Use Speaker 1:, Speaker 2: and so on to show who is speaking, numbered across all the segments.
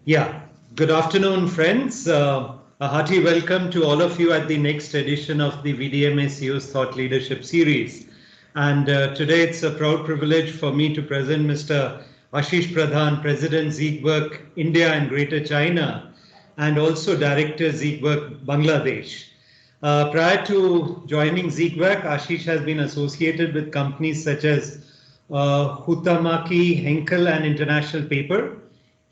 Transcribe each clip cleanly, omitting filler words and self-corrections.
Speaker 1: Yeah, good afternoon, friends. A hearty welcome to all of you at the next edition of the VDMA CEO's Thought Leadership Series. And today it's a proud privilege for me to present Mr. Ashish Pradhan, President Zeekwork India and Greater China, and also Director Zeekwork Bangladesh. Prior to joining Zeekwork, Ashish has been associated with companies such as Huhtamaki, Henkel, and International Paper.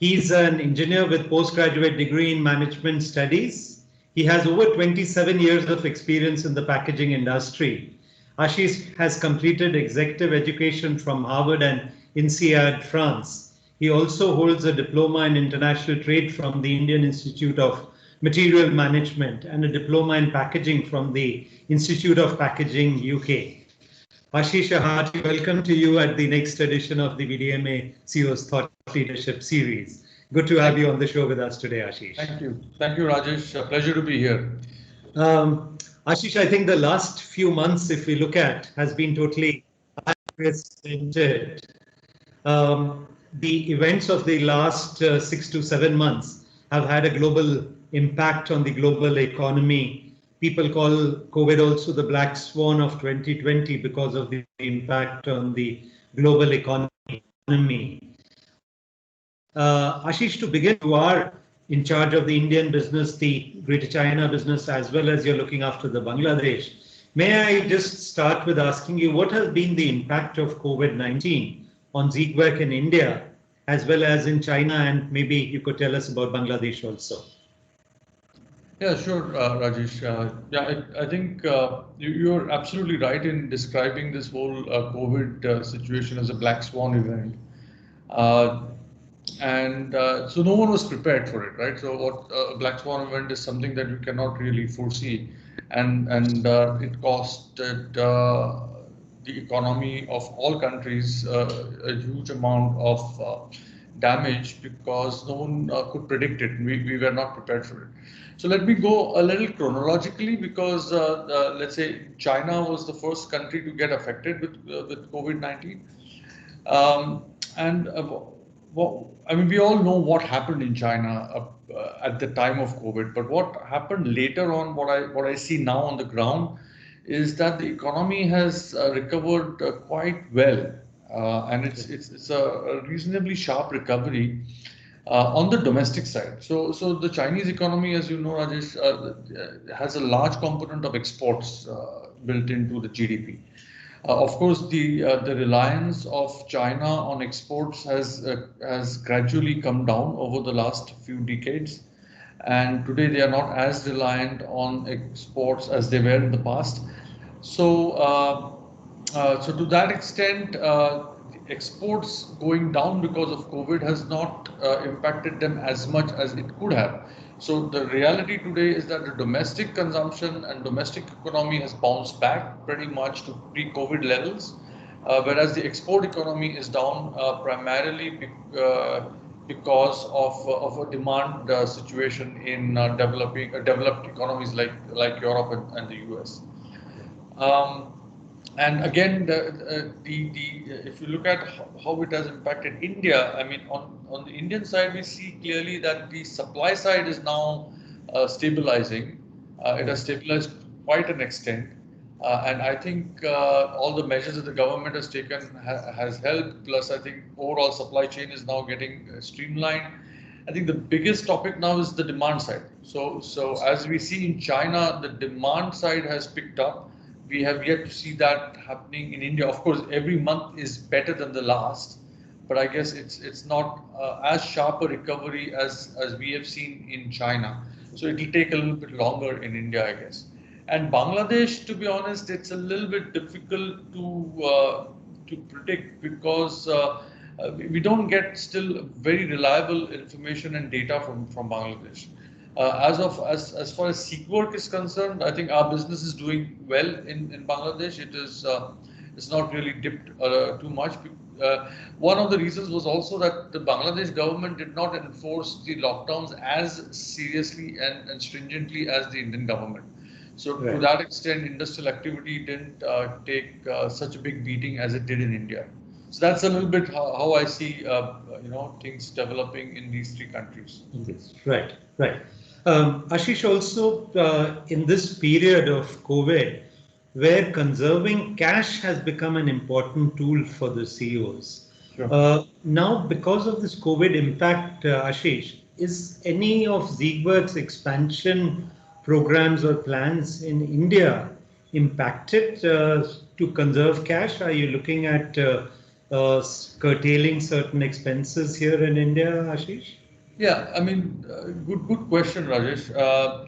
Speaker 1: He's an engineer with postgraduate degree in management studies. He has over 27 years of experience in the packaging industry. Ashish has completed executive education from Harvard and INSEAD, France. He also holds a diploma in international trade from the Indian Institute of Material Management and a diploma in packaging from the Institute of Packaging, UK. Ashish, a hearty welcome to you at the next edition of the VDMA CEO's Thought Leadership Series. Good to have you on the show with us today, Ashish.
Speaker 2: Thank you. Thank you, Rajesh. A pleasure to be here.
Speaker 1: Ashish, I think the last few months, if we look at, has been totally unprecedented. The events of the last 6 to 7 months have had a global impact on the global economy. People call COVID also the black swan of 2020 because of the impact on the global economy. Ashish, to begin, you are in charge of the Indian business, the Greater China business, as well as you're looking after the Bangladesh. May I just start with asking you what has been the impact of COVID-19 on Zeekwork in India, as well as in China, and maybe you could tell us about Bangladesh also.
Speaker 2: Yeah, sure, Rajesh. I think you're absolutely right in describing this whole COVID situation as a black swan event. So no one was prepared for it, right? So what a black swan event is something that you cannot really foresee, and it costed the economy of all countries a huge amount of damage because no one could predict it. We were not prepared for it. So let me go a little chronologically because let's say China was the first country to get affected with COVID-19. We all know what happened in China at the time of COVID, but what happened later on, what I see now on the ground, is that the economy has recovered quite well, and it's a reasonably sharp recovery on the domestic side. So the Chinese economy, as you know, Rajesh, has a large component of exports built into the GDP. Of course, the reliance of China on exports has gradually come down over the last few decades, and today they are not as reliant on exports as they were in the past. So to that extent, exports going down because of COVID has not impacted them as much as it could have. So the reality today is that the domestic consumption and domestic economy has bounced back pretty much to pre-COVID levels, whereas the export economy is down primarily because of a demand situation in developed economies like Europe and the US. And again, if you look at how it has impacted India, I mean, on the Indian side, we see clearly that the supply side is now stabilizing. It has stabilized quite an extent. And I think all the measures that the government has taken has helped. Plus, I think overall supply chain is now getting streamlined. I think the biggest topic now is the demand side. So as we see in China, the demand side has picked up. We have yet to see that happening in India. Of course, every month is better than the last, but I guess it's not as sharp a recovery as we have seen in China. So it will take a little bit longer in India, I guess. And Bangladesh, to be honest, it's a little bit difficult to predict because we don't get still very reliable information and data from Bangladesh. As far as Zeekwork is concerned, I think our business is doing well in Bangladesh. It's not really dipped too much. One of the reasons was also that the Bangladesh government did not enforce the lockdowns as seriously and stringently as the Indian government. So to that extent, industrial activity didn't take such a big beating as it did in India. So that's a little bit how I see things developing in these three countries.
Speaker 1: Yes, right, right. Ashish, also in this period of COVID, where conserving cash has become an important tool for the CEOs.
Speaker 2: Sure.
Speaker 1: Now, because of this COVID impact, Ashish, is any of Ziegwerk's expansion programs or plans in India impacted to conserve cash? Are you looking at curtailing certain expenses here in India, Ashish?
Speaker 2: Yeah, I mean, good question, Rajesh.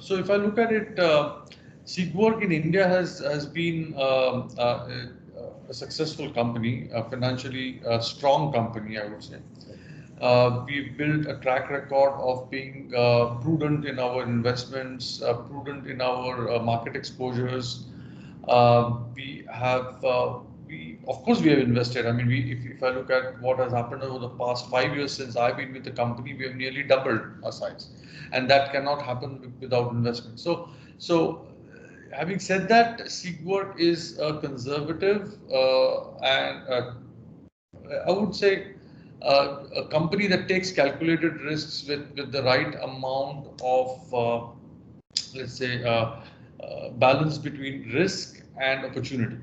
Speaker 2: So if I look at it, Sequwork in India has been a successful company, a financially strong company, I would say. We've built a track record of being prudent in our investments, prudent in our market exposures. We have, of course, we have invested. I mean, if I look at what has happened over the past 5 years since I've been with the company, we have nearly doubled our size, and that cannot happen without investment. So, having said that, Sequwork is a conservative and I would say a company that takes calculated risks with the right amount of, let's say, balance between risk and opportunity.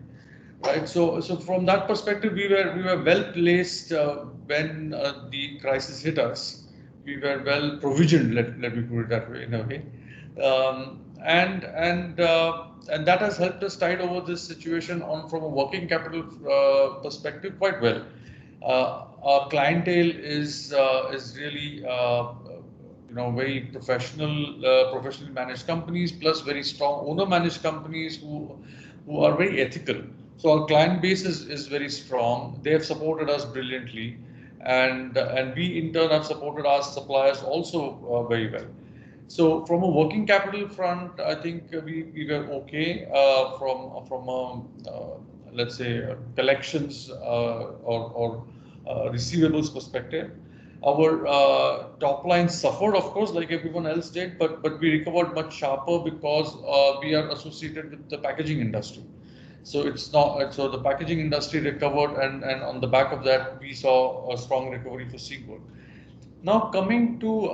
Speaker 2: Right. So from that perspective, we were well placed when the crisis hit us. We were well provisioned. Let me put it that way, in a way, and that has helped us tide over this situation on from a working capital perspective quite well. Our clientele is really very professionally managed companies, plus very strong owner managed companies who are very ethical. So our client base is very strong. They have supported us brilliantly, and we in turn have supported our suppliers also very well. So from a working capital front, I think we were okay from let's say collections or receivables perspective. Our top line suffered, of course, like everyone else did, but we recovered much sharper because we are associated with the packaging industry. So it's not so the packaging industry recovered, and on the back of that, we saw a strong recovery for Sequwork. Now coming to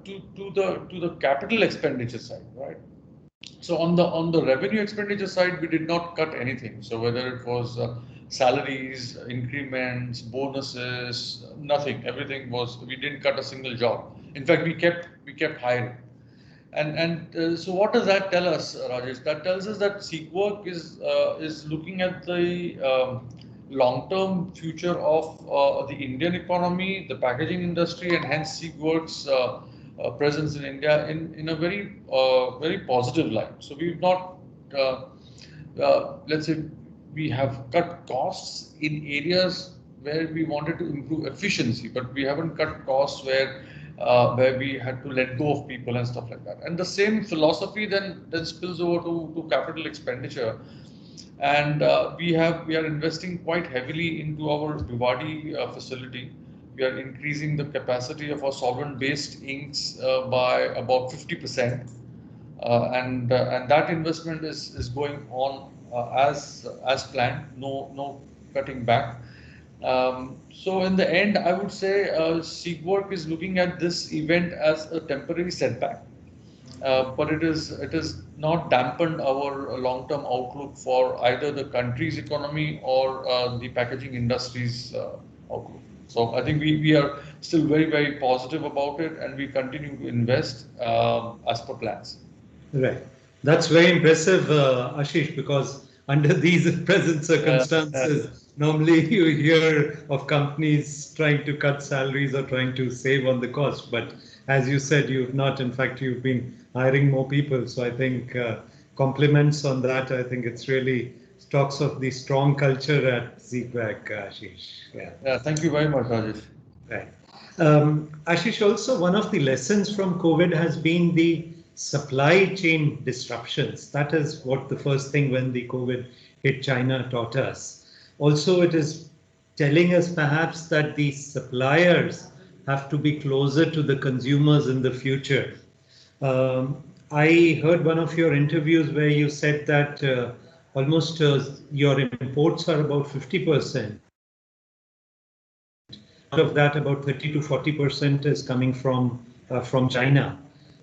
Speaker 2: the capital expenditure side, right? So on the revenue expenditure side, we did not cut anything. So whether it was salaries, increments, bonuses, nothing. Everything was, we didn't cut a single job. In fact, we kept hiring. And so what does that tell us, Rajesh? That tells us that Sequwork is looking at the long-term future of the Indian economy, the packaging industry, and hence Sequwork's presence in India in a very positive light. So we've not let's say we have cut costs in areas where we wanted to improve efficiency, but we haven't cut costs where we had to let go of people and stuff like that. And the same philosophy then spills over to capital expenditure. And we are investing quite heavily into our Bhiwadi facility. We are increasing the capacity of our solvent-based inks by about 50%, and that investment is going on as planned. No cutting back. So in the end, I would say Sequwork is looking at this event as a temporary setback, but it is not dampened our long-term outlook for either the country's economy or the packaging industry's outlook. So I think we are still very positive about it, and we continue to invest as per plans.
Speaker 1: Right. That's very impressive, Ashish, because under these present circumstances, normally you hear of companies trying to cut salaries or trying to save on the cost. But as you said, you've not. In fact, you've been hiring more people. So I think compliments on that. I think it's really talks of the strong culture at Ziegwerk, Ashish.
Speaker 2: Yeah. Thank you very much, Rajesh.
Speaker 1: Right. Ashish, also one of the lessons from COVID has been the supply chain disruptions. That is what the first thing when the COVID hit China taught us. Also, it is telling us perhaps that the suppliers have to be closer to the consumers in the future. I heard one of your interviews where you said that almost your imports are about 50%. of that, about 30 to 40% is coming from China.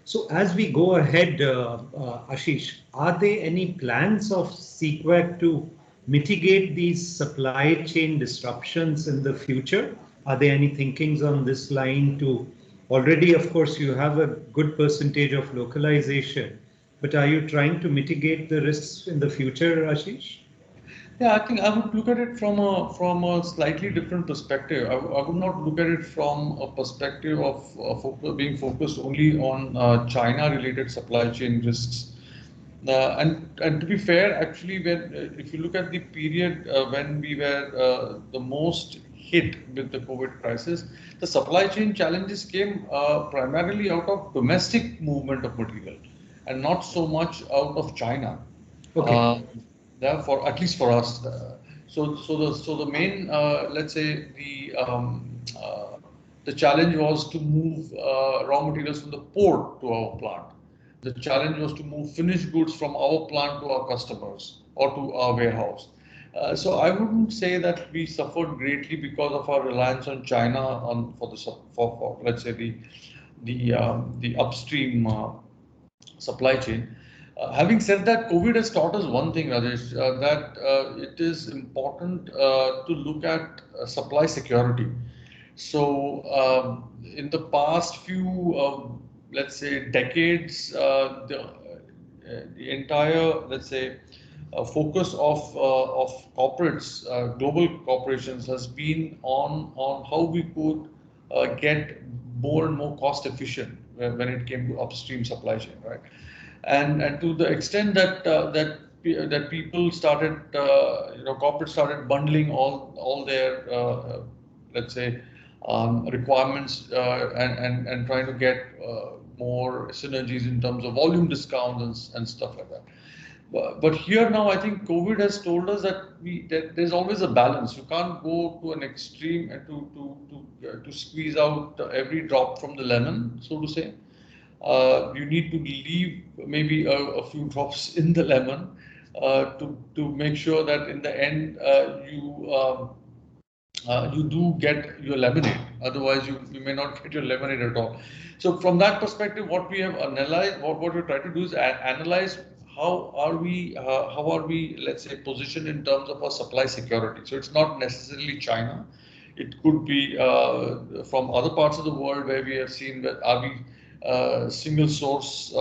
Speaker 1: So as we go ahead, Ashish, are there any plans of CQAC to mitigate these supply chain disruptions in the future? Are there any thinkings on this line to already, of course, you have a good percentage of localization, but are you trying to mitigate the risks in the future, Ashish?
Speaker 2: Yeah, I think I would look at it from a slightly different perspective. I would not look at it from a perspective of being focused only on China-related supply chain risks. And to be fair, actually, when if you look at the period when we were the most hit with the COVID crisis, the supply chain challenges came primarily out of domestic movement of material, and not so much out of China.
Speaker 1: Okay.
Speaker 2: Therefore, at least for us, so the main let's say the challenge was to move raw materials from the port to our plant. The challenge was to move finished goods from our plant to our customers or to our warehouse. So I wouldn't say that we suffered greatly because of our reliance on China for let's say the upstream supply chain. Having said that, COVID has taught us one thing, Rajesh, that it is important to look at supply security. So, in the past few, let's say, decades, the entire, let's say, focus of corporates, global corporations, has been on how we could get more and more cost efficient when it came to upstream supply chain, right? And to the extent that that people started, corporates started bundling all their let's say requirements and trying to get more synergies in terms of volume discounts and stuff like that. But here now, I think COVID has told us that there's always a balance. You can't go to an extreme and to squeeze out every drop from the lemon, so to say. You need to leave maybe a few drops in the lemon to make sure that in the end you do get your lemonade. Otherwise, you may not get your lemonade at all. So from that perspective, what we have analyzed, what we try to do is analyze how are we, let's say, positioned in terms of our supply security. So it's not necessarily China. It could be from other parts of the world where we have seen that are we single source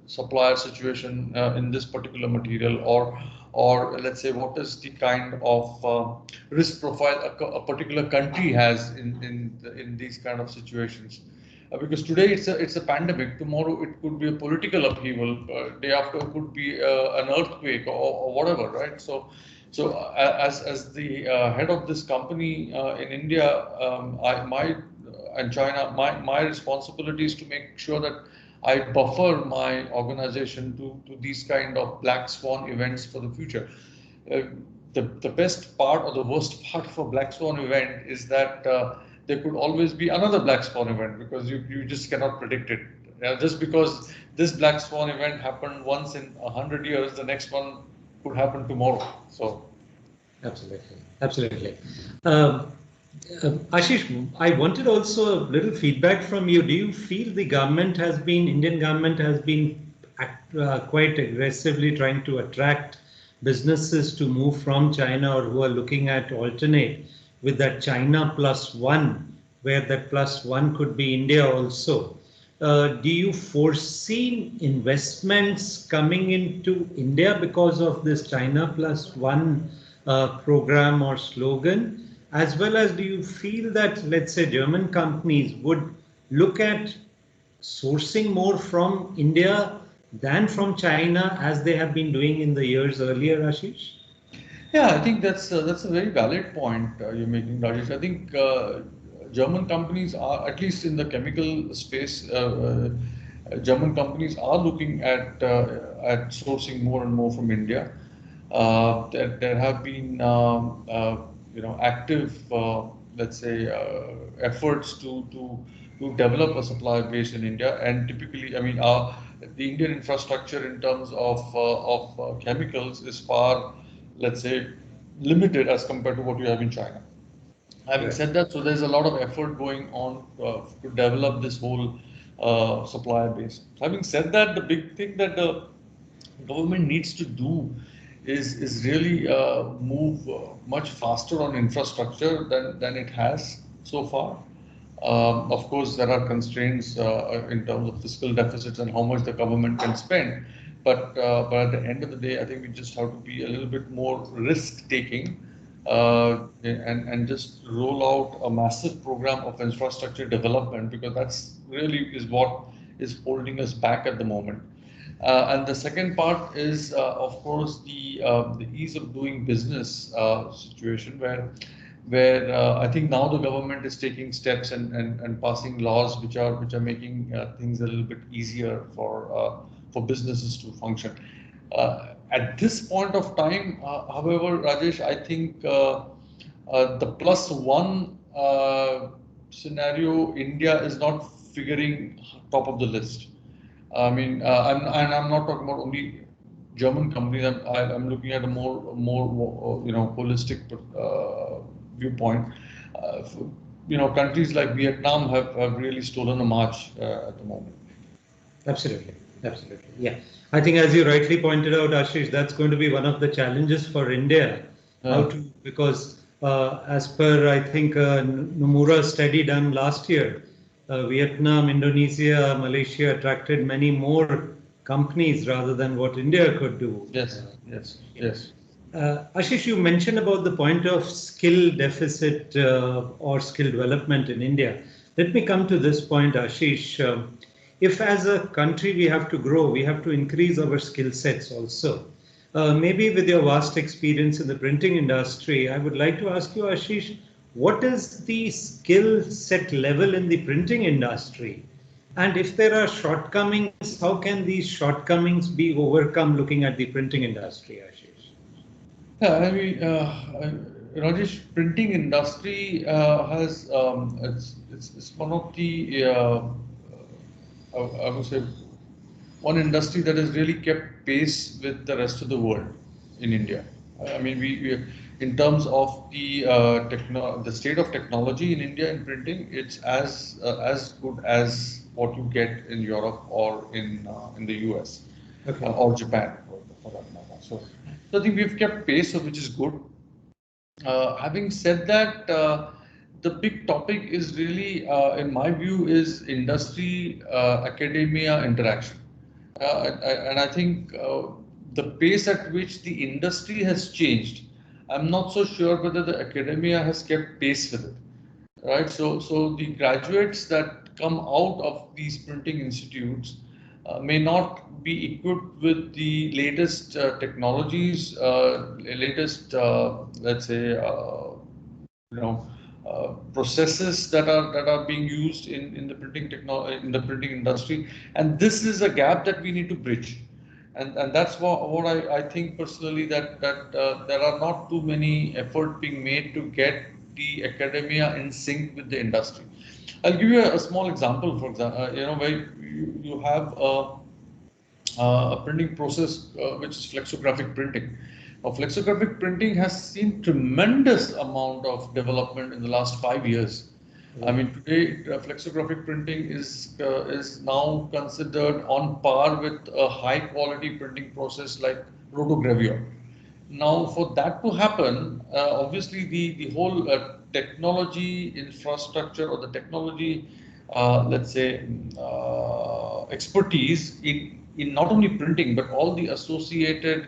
Speaker 2: supplier situation in this particular material, or let's say what is the kind of risk profile a particular country has in these kind of situations. Because today it's a pandemic, tomorrow it could be a political upheaval, day after it could be an earthquake or whatever, right? So as the head of this company in India, and China, my responsibility is to make sure that I buffer my organization to these kind of black swan events for the future. The best part or the worst part for black swan event is that there could always be another black swan event, because you just cannot predict it. Just because this black swan event happened once in 100 years, the next one could happen tomorrow. So,
Speaker 1: absolutely. Ashish, I wanted also a little feedback from you. Do you feel the Indian government has been quite aggressively trying to attract businesses to move from China, or who are looking at alternate with that China plus one, where that plus one could be India also? Do you foresee investments coming into India because of this China plus one program or slogan? As well as, do you feel that, let's say, German companies would look at sourcing more from India than from China, as they have been doing in the years earlier, Ashish?
Speaker 2: yeah, I think that's a very valid point you're making, Rajesh. I think German companies are, at least in the chemical space, German companies are looking at sourcing more and more from India. There have been active, let's say, efforts to develop a supply base in India. And typically, I mean, the Indian infrastructure in terms of chemicals is far, let's say, limited as compared to what you have in China. Having said that, so there's a lot of effort going on to develop this whole supplier base. Having said that, the big thing that the government needs to do is really move much faster on infrastructure than it has so far. Of course, there are constraints in terms of fiscal deficits and how much the government can spend. But at the end of the day, I think we just have to be a little bit more risk taking and just roll out a massive program of infrastructure development, because that's really is what is holding us back at the moment. And the second part is, of course, the ease of doing business situation, where I think now the government is taking steps and passing laws which are making things a little bit easier for businesses to function. At this point of time, however, Rajesh, I think the plus one scenario, India is not figuring top of the list. I mean, I'm not talking about only German companies. I'm looking at a more holistic viewpoint. Countries like Vietnam have really stolen a march at the moment.
Speaker 1: Absolutely. Absolutely. Yeah. I think, as you rightly pointed out, Ashish, that's going to be one of the challenges for India. Because as per, I think, Nomura study done last year, Vietnam, Indonesia, Malaysia attracted many more companies rather than what India could do.
Speaker 2: Yes.
Speaker 1: Ashish, you mentioned about the point of skill deficit or skill development in India. Let me come to this point, Ashish. If as a country we have to grow, we have to increase our skill sets also. Maybe with your vast experience in the printing industry, I would like to ask you, Ashish, what is the skill set level in the printing industry? And if there are shortcomings, how can these shortcomings be overcome looking at the printing industry, Ashish?
Speaker 2: Yeah, I mean, Rajesh, printing industry has it's one of the I would say one industry that has really kept pace with the rest of the world in India. I mean, we in terms of the state of technology in India in printing, it's as good as what you get in Europe or in the US or Japan for that matter. So I think we've kept pace, which is good. Having said that, the big topic is really, in my view, is industry academia interaction. And I think the pace at which the industry has changed, I'm not so sure whether the academia has kept pace with it. Right? So the graduates that come out of these printing institutes may not be equipped with the latest technologies, latest, let's say, processes that are being used in the printing industry, and this is a gap that we need to bridge, and that's what I think personally, that there are not too many effort being made to get the academia in sync with the industry. I'll give you a small example. For example, where you have a printing process which is flexographic printing. Now, flexographic printing has seen tremendous amount of development in the last 5 years. I mean, today flexographic printing is now considered on par with a high quality printing process like rotogravure. Now, for that to happen, obviously the whole technology infrastructure or the technology, let's say, expertise in not only printing but all the associated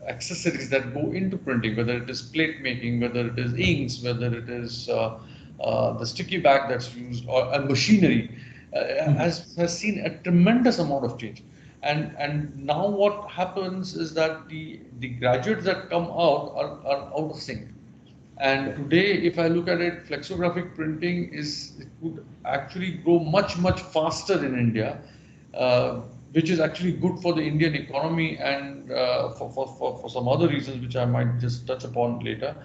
Speaker 2: accessories that go into printing, whether it is plate making, whether it is inks, whether it is the sticky bag that's used, or machinery, has seen a tremendous amount of change. And now what happens is that the graduates that come out are out of sync. And today, if I look at it, flexographic printing it would actually grow much faster in India, which is actually good for the Indian economy and for some other reasons which I might just touch upon later.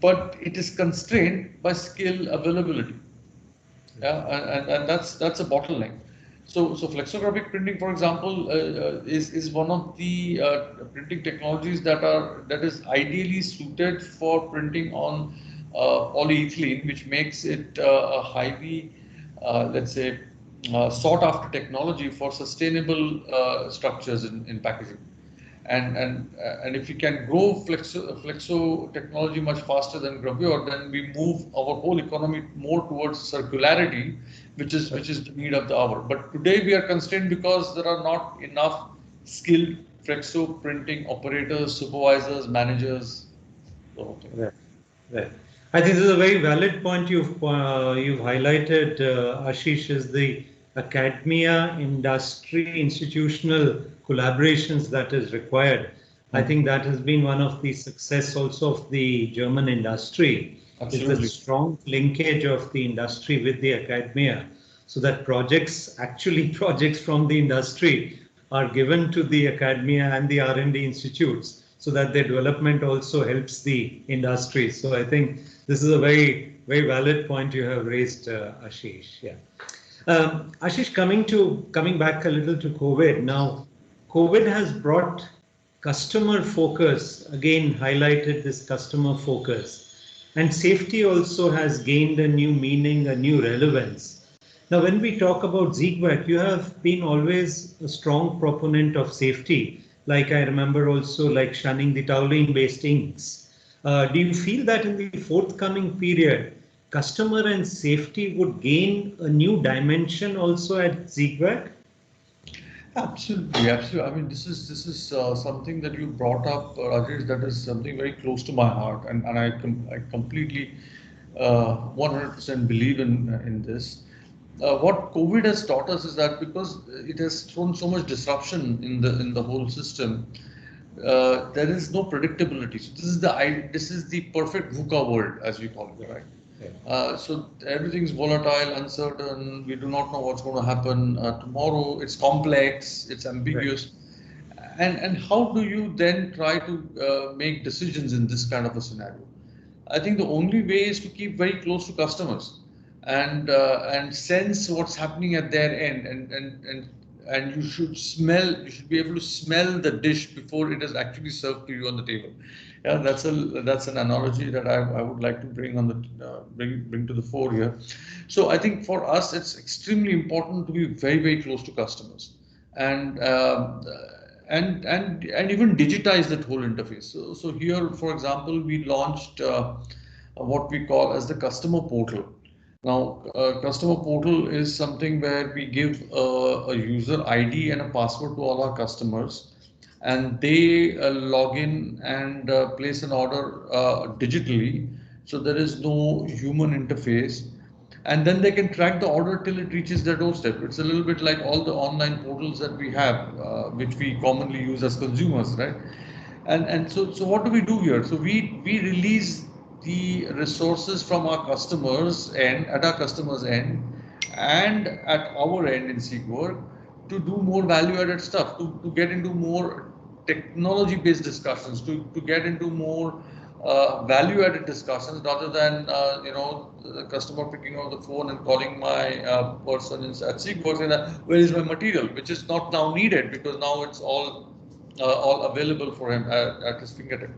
Speaker 2: But it is constrained by skill availability. Yeah, and that's a bottleneck. So flexographic printing, for example, is one of the printing technologies that is ideally suited for printing on polyethylene, which makes it a highly, let's say, sought after technology for sustainable structures in packaging. And if we can grow flexo technology much faster than gravure, then we move our whole economy more towards circularity, which is the need of the hour. But today we are constrained because there are not enough skilled flexo printing operators, supervisors, managers. The whole thing.
Speaker 1: Right. Right. I think this is a very valid point you've highlighted, Ashish, is the academia industry institutional collaborations that is required. I think that has been one of the success also of the German industry, is the
Speaker 2: Absolutely.
Speaker 1: strong linkage of the industry with the academia, so that projects, actually projects from the industry, are given to the academia and the R&D institutes, so that their development also helps the industry. So I think this is a very, very valid point you have raised, Ashish. Yeah. Ashish, coming back a little to COVID. Now, COVID has brought customer focus, again highlighted this customer focus, and safety also has gained a new meaning, a new relevance. Now, when we talk about Ziegwerk, you have been always a strong proponent of safety. Like I remember also like shunning the toluene-based inks. Do you feel that in the forthcoming period, customer and safety would gain a new dimension also at Ziegwerk?
Speaker 2: Absolutely, absolutely. I mean, this is something that you brought up, Rajesh. That is something very close to my heart, and I completely 100% believe in this. What COVID has taught us is that because it has thrown so much disruption in the whole system, there is no predictability. So this is the perfect VUCA world, as we call it, right? So everything's volatile, uncertain. We do not know what's going to happen tomorrow. It's complex, it's ambiguous. And how do you then try to make decisions in this kind of a scenario? I think the only way is to keep very close to customers and sense what's happening at their end, and you should be able to smell the dish before it is actually served to you on the table. Yeah, that's an analogy that I would like to bring on the bring to the fore here. So I think for us it's extremely important to be very close to customers and and even digitize that whole interface. So here, for example, we launched what we call as the customer portal. Now, customer portal is something where we give a user ID and a password to all our customers, and they log in and place an order digitally. So there is no human interface, and then they can track the order till it reaches their doorstep. It's a little bit like all the online portals that we have, which we commonly use as consumers, right? And so what do we do here? So we release the resources from our customers and at our customers end and at our end in Seekwork to do more value added stuff, to get into more technology based discussions, to get into more value added discussions rather than the customer picking up the phone and calling my person at Seekwork saying that where is my material, which is not now needed because now it's all available for him at his fingertip.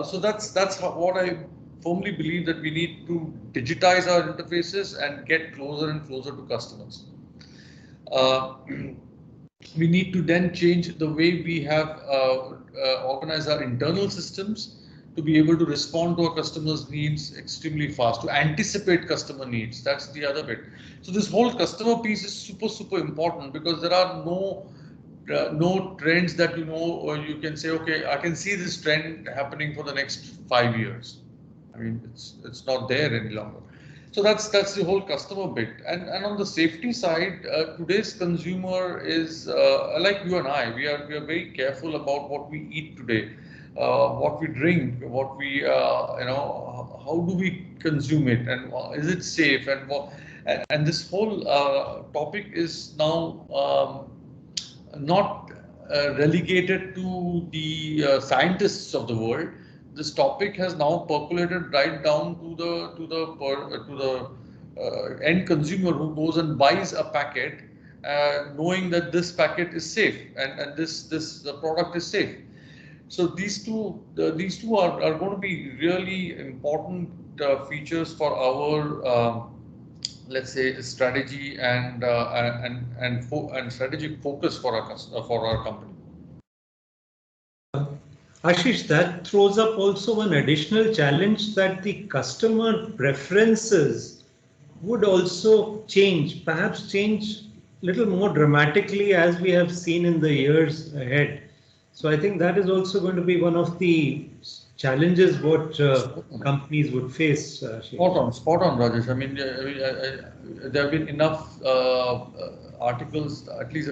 Speaker 2: So that's what I firmly believe, that we need to digitize our interfaces and get closer and closer to customers. We need to then change the way we have organized our internal systems to be able to respond to our customers' needs extremely fast, to anticipate customer needs. That's the other bit. So this whole customer piece is super important because there are no trends that or you can say, okay, I can see this trend happening for the next 5 years. I mean, it's not there any longer. So that's the whole customer bit. And on the safety side, today's consumer is like you and I. We are very careful about what we eat today, what we drink, what we how do we consume it, and is it safe, and this whole topic is now not relegated to the scientists of the world. This topic has now percolated right down to the end consumer who goes and buys a packet knowing that this packet is safe and this the product is safe. So these two are going to be really important features for our let's say strategy and strategic focus for for our company.
Speaker 1: Ashish, that throws up also an additional challenge that the customer preferences would also change, perhaps change a little more dramatically as we have seen in the years ahead. So I think that is also going to be one of the challenges what companies would face.
Speaker 2: Spot on, Rajesh. I mean, there have been enough articles, at least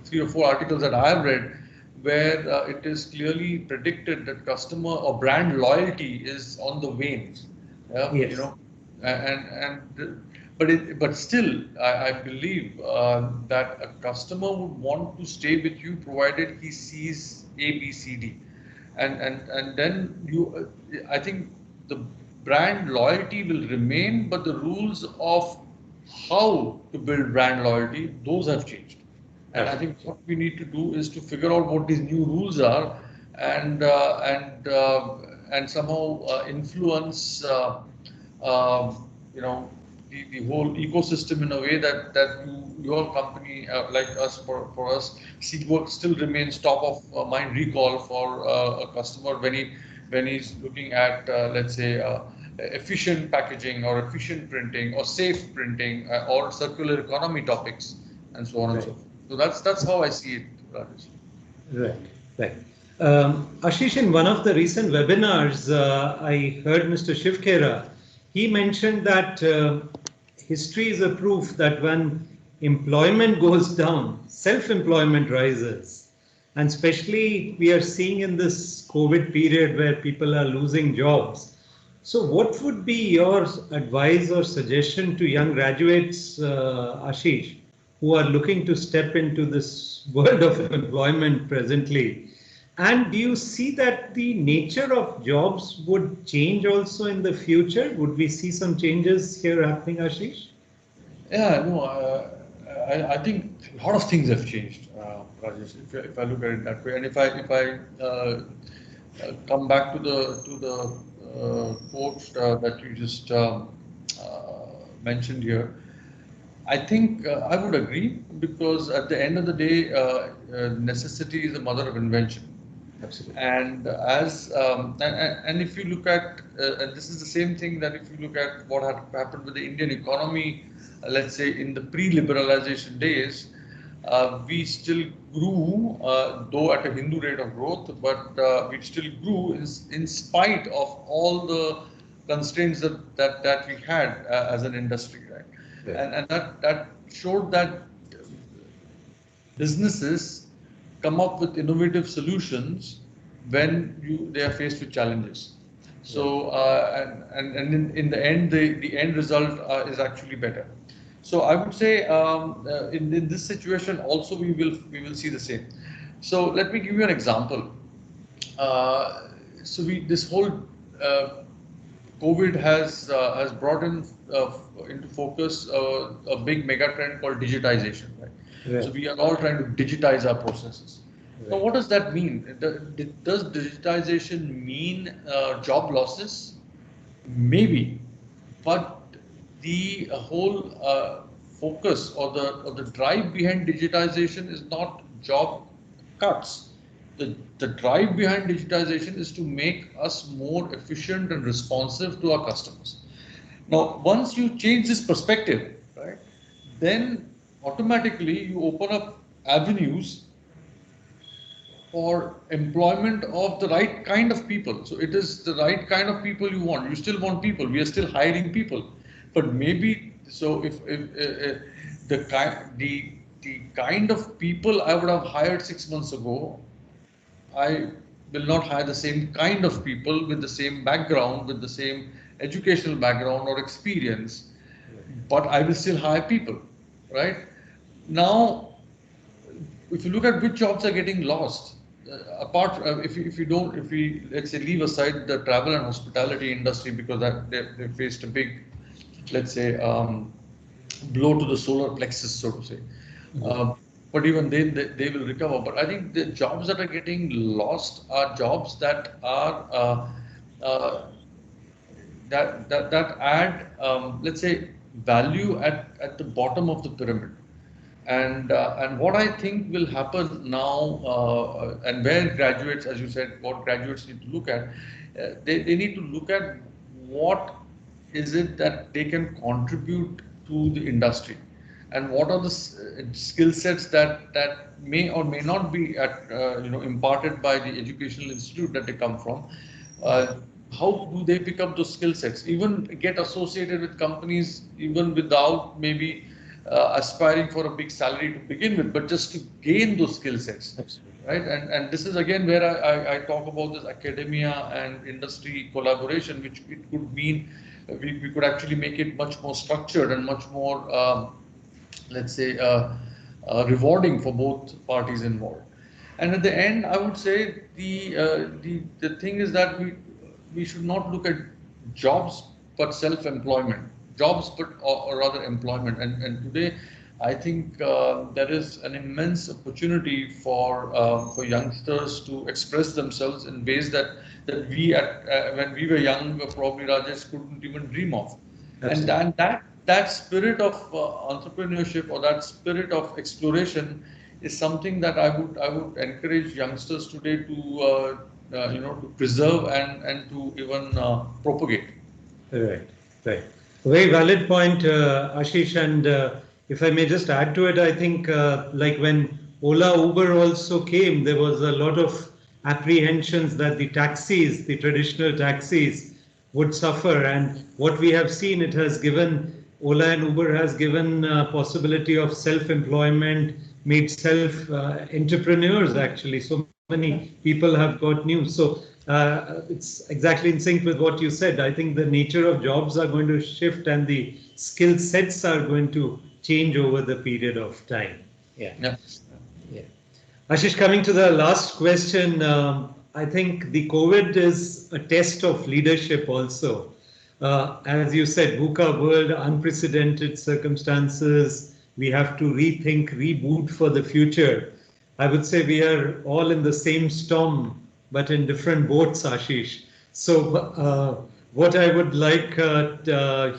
Speaker 2: 3 or 4 articles that I have read, where it is clearly predicted that customer or brand loyalty is on the wane. Yeah,
Speaker 1: yes.
Speaker 2: You know, but still, I believe that a customer would want to stay with you provided he sees A, B, C, D, and then I think the brand loyalty will remain, but the rules of how to build brand loyalty, those have changed. And I think what we need to do is to figure out what these new rules are and somehow influence the whole ecosystem in a way that your company like us for us work still remains top of mind recall for a customer when he's looking at let's say efficient packaging or efficient printing or safe printing or circular economy topics and so on and so forth. So that's how I see it, Rajesh.
Speaker 1: Right. Ashish, in one of the recent webinars, I heard Mr. Shiv Khera. He mentioned that history is a proof that when employment goes down, self-employment rises. And especially we are seeing in this COVID period where people are losing jobs. So what would be your advice or suggestion to young graduates, Ashish, who are looking to step into this world of employment presently? And do you see that the nature of jobs would change also in the future? Would we see some changes here happening, Ashish?
Speaker 2: Yeah, no, I think a lot of things have changed, Rajesh, if I look at it that way. And if I come back to the quote that you just mentioned here, I think I would agree, because at the end of the day, necessity is the mother of invention.
Speaker 1: Absolutely.
Speaker 2: And and if you look at, and this is the same thing that if you look at what had happened with the Indian economy, let's say in the pre-liberalization days, we still grew, though at a Hindu rate of growth, but we still grew in spite of all the constraints that we had as an industry, right? Yeah. And that showed that businesses come up with innovative solutions when they are faced with challenges. So and in the end, the end result is actually better. So I would say in this situation also we will see the same. So let me give you an example. This whole COVID has brought into focus a big mega trend called digitization. Right? Yeah. So we are all trying to digitize our processes. Right. Now, what does that mean? Does digitization mean job losses? Maybe, but the whole focus or the drive behind digitization is not job cuts. The drive behind digitization is to make us more efficient and responsive to our customers. Now, once you change this perspective, right, then automatically you open up avenues for employment of the right kind of people. So it is the right kind of people you want. You still want people. We are still hiring people, but maybe so if the kind of people I would have hired 6 months ago, I will not hire the same kind of people with the same background, with the same educational background or experience, but I will still hire people, right? Now, if you look at which jobs are getting lost, apart if we let's say leave aside the travel and hospitality industry because they faced a big, let's say, blow to the solar plexus, so to say. But even then, they will recover. But I think the jobs that are getting lost are jobs that are uh, that add, let's say, value at the bottom of the pyramid. And what I think will happen now, and where graduates, as you said, what graduates need to look at, they need to look at what is it that they can contribute to the industry, and what are the skill sets that may or may not be imparted by the educational institute that they come from. Uh, how do they pick up those skill sets? Even get associated with companies, even without maybe aspiring for a big salary to begin with, but just to gain those skill sets.
Speaker 1: Absolutely.
Speaker 2: Right, and this is again where I talk about this academia and industry collaboration, which it could mean we could actually make it much more structured and much more, let's say, rewarding for both parties involved. And at the end, I would say the thing is that we should not look at jobs but self-employment, jobs but or rather employment. And today, I think there is an immense opportunity for youngsters to express themselves in ways that we when we were young, probably Rajesh couldn't even dream of.
Speaker 1: Absolutely.
Speaker 2: And that spirit of entrepreneurship, or that spirit of exploration, is something that I would encourage youngsters today to preserve and to even propagate.
Speaker 1: Right, right. Very valid point, Ashish. And if I may just add to it, I think like when Ola, Uber also came, there was a lot of apprehensions that the taxis, the traditional taxis, would suffer. And what we have seen, it has given, Ola and Uber has given possibility of self-employment, made self-entrepreneurs actually. So many people have got new. So it's exactly in sync with what you said. I think the nature of jobs are going to shift and the skill sets are going to change over the period of time. Yeah.
Speaker 2: Yeah.
Speaker 1: Yeah. Ashish, coming to the last question, I think the COVID is a test of leadership also. As you said, VUCA world, unprecedented circumstances. We have to rethink, reboot for the future. I would say we are all in the same storm, but in different boats, Ashish. So, what I would like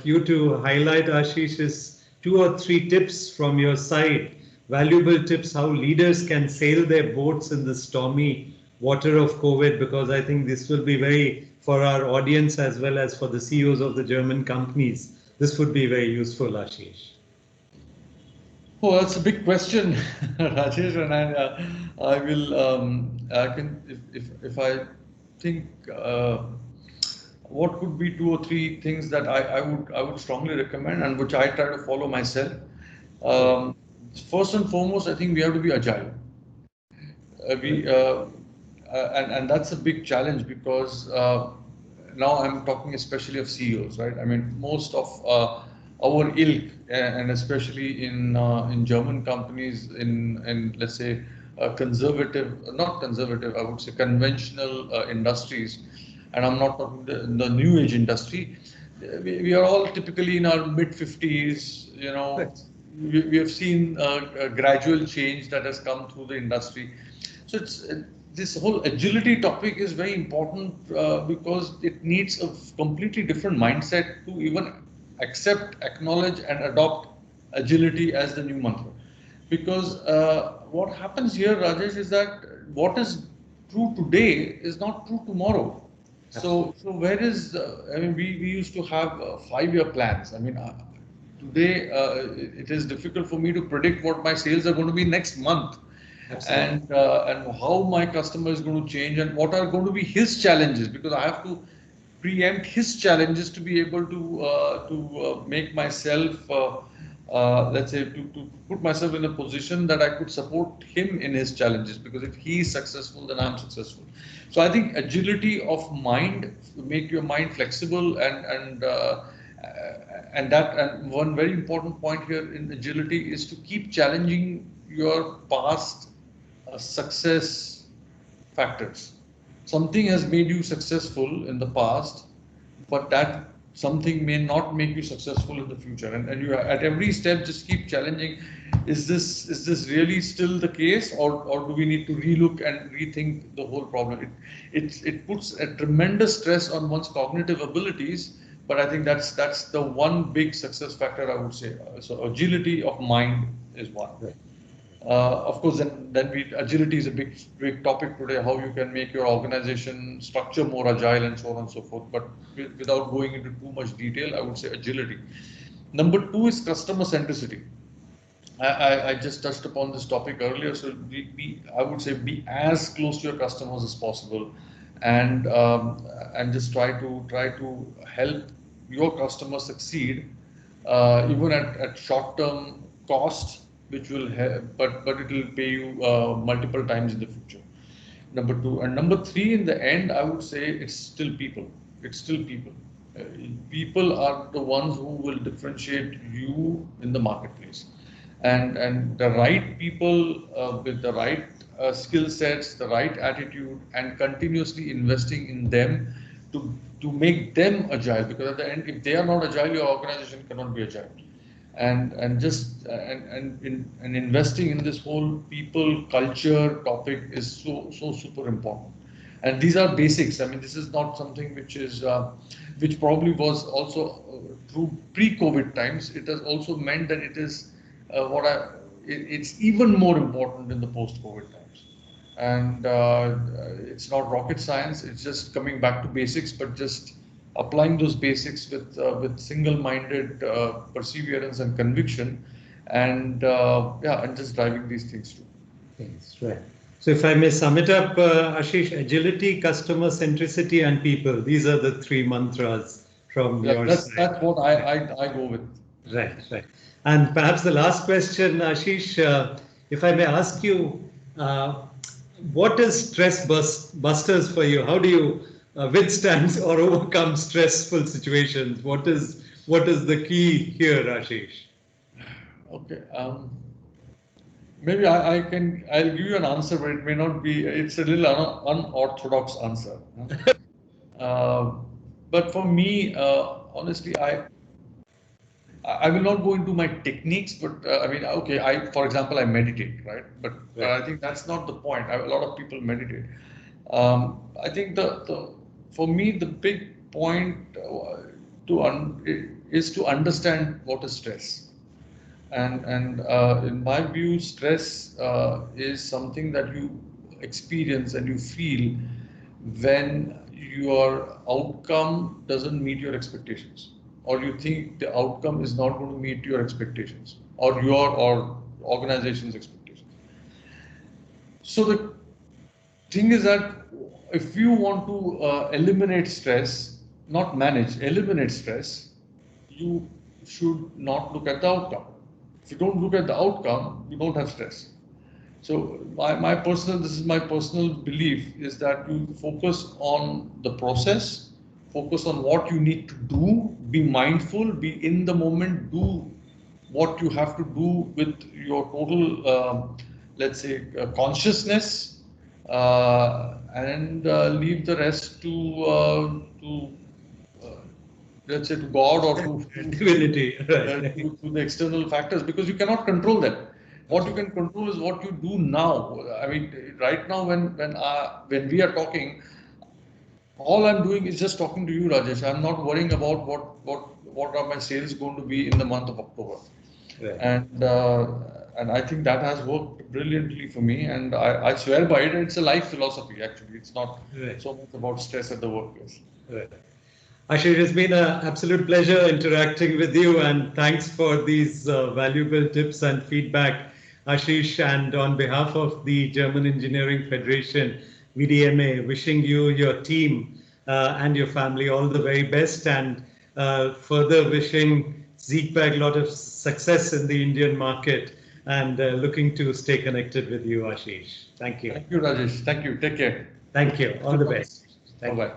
Speaker 1: you to highlight, Ashish, is 2 or 3 tips from your side, valuable tips how leaders can sail their boats in the stormy water of COVID, because I think this will be very, for our audience as well as for the CEOs of the German companies, this would be very useful, Ashish.
Speaker 2: Oh, that's a big question, Rajesh, and I will, I can, if I think, what could be 2 or 3 things that I would strongly recommend, and which I try to follow myself. Um, First and foremost, I think we have to be agile. We and that's a big challenge, because now I'm talking especially of CEOs, right? I mean, most of our ilk, and especially in German companies, in let's say conservative, not conservative, I would say conventional industries, and I'm not talking the new age industry. We are all typically in our mid 50s, you know.
Speaker 1: Right.
Speaker 2: We have seen a gradual change that has come through the industry. So this whole agility topic is very important, because it needs a completely different mindset to even accept, acknowledge, and adopt agility as the new mantra. Because what happens here, Rajesh, is that what is true today is not true tomorrow. So where is, I mean, we used to have 5-year plans. I mean, today it is difficult for me to predict what my sales are going to be next month.
Speaker 1: Absolutely.
Speaker 2: And how my customer is going to change, and what are going to be his challenges, because I have to preempt his challenges to be able to make myself, let's say, to put myself in a position that I could support him in his challenges, because if he is successful, then I'm successful. So I think agility of mind, make your mind flexible, and one very important point here in agility is to keep challenging your past success factors. Something has made you successful in the past, but that something may not make you successful in the future, and you at every step just keep challenging, is this really still the case, or do we need to relook and rethink the whole problem? It puts a tremendous stress on one's cognitive abilities, but I think that's the one big success factor, I would say. So agility of mind is one.
Speaker 1: Right.
Speaker 2: Of course, then agility is a big topic today, how you can make your organization structure more agile and so on and so forth. But without going into too much detail, I would say agility. Number two is customer centricity. I just touched upon this topic earlier. So I would say be as close to your customers as possible, and just try to help your customers succeed, even at short-term cost, which will help, but it will pay you multiple times in the future. Number two. And number three, in the end, I would say it's still people. It's still people. People are the ones who will differentiate you in the marketplace. And the right people with the right skill sets, the right attitude, and continuously investing in them to make them agile. Because at the end, if they are not agile, your organization cannot be agile. And investing in this whole people culture topic is so super important. And these are basics. I mean, this is not something which probably was also through pre-COVID times. It has also meant that it is it's even more important in the post-COVID times. And it's not rocket science. It's just coming back to basics, but just applying those basics with single-minded perseverance and conviction, and and just driving these things through.
Speaker 1: That's right. So if I may sum it up, Ashish, agility, customer centricity, and people. These are the three mantras from your side.
Speaker 2: That's what I go with.
Speaker 1: Right, right. And perhaps the last question, Ashish, if I may ask you, what is stress busters for you? How do you withstand or overcome stressful situations? What is the key here, Ashish?
Speaker 2: Okay. Maybe I'll give you an answer, but it may not be. It's a little unorthodox answer. But for me, honestly, I will not go into my techniques, but I mean, okay, for example, I meditate, right? But I think that's not the point. A lot of people meditate. I think for me, the big point is to understand what is stress. And in my view, stress is something that you experience and you feel when your outcome doesn't meet your expectations, or you think the outcome is not going to meet your expectations or your organization's expectations. So the thing is that if you want to eliminate stress, not manage, eliminate stress, you should not look at the outcome. If you don't look at the outcome, you don't have stress. So this is my personal belief, is that you focus on the process, focus on what you need to do, be mindful, be in the moment, do what you have to do with your total, let's say, consciousness, and leave the rest to let's say to God or to
Speaker 1: divinity, right.
Speaker 2: to the external factors, because you cannot control them. What you can control is what you do now. I mean, right now when we are talking, all I'm doing is just talking to you, Rajesh. I'm not worrying about what are my sales going to be in the month of October.
Speaker 1: Right.
Speaker 2: And I think that has worked brilliantly for me, and I swear by it. It's a life philosophy, actually. It's not so much about stress at the workplace.
Speaker 1: Right. Ashish, it's been an absolute pleasure interacting with you, and thanks for these valuable tips and feedback, Ashish. And on behalf of the German Engineering Federation, VDMA, wishing you, your team, and your family all the very best, and further wishing Zeekbag a lot of success in the Indian market, and looking to stay connected with you, Ashish. Thank you.
Speaker 2: Thank you, Rajesh. Thank you. Take care.
Speaker 1: Thank you. All the best.
Speaker 2: Bye-bye.